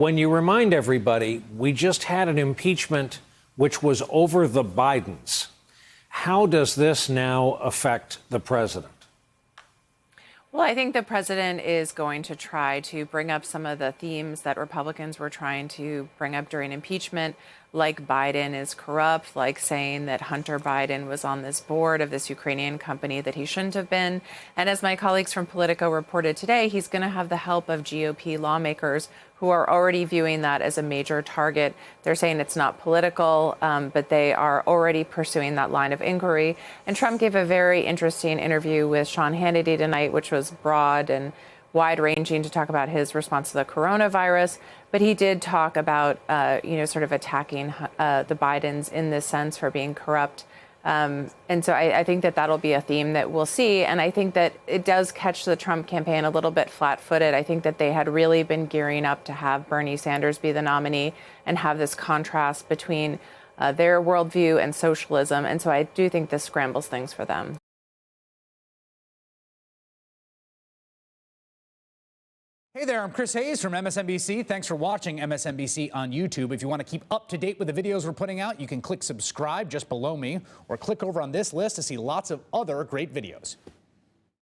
When you remind everybody, we just had an impeachment which was over the Bidens. How does this now affect the president? Well, I think the president is going to try to bring up some of the themes that Republicans were trying to bring up during impeachment, like Biden is corrupt, like saying that Hunter Biden was on this board of this Ukrainian company that he shouldn't have been. And as my colleagues from Politico reported today, he's going to have the help of GOP lawmakers who are already viewing that as a major target. They're saying it's not political, but they are already pursuing that line of inquiry. And Trump gave a very interesting interview with Sean Hannity tonight, which was broad and wide-ranging to talk about his response to the coronavirus. But he did talk about, sort of attacking the Bidens in this sense for being corrupt. And so I think that that'll be a theme that we'll see. And I think that it does catch the Trump campaign a little bit flat-footed. I think that they had really been gearing up to have Bernie Sanders be the nominee and have this contrast between their worldview and socialism. And so I do think this scrambles things for them. Hey there, I'm Chris Hayes from MSNBC. Thanks for watching MSNBC on YouTube. If you want to keep up to date with the videos we're putting out, you can click subscribe just below me or click over on this list to see lots of other great videos.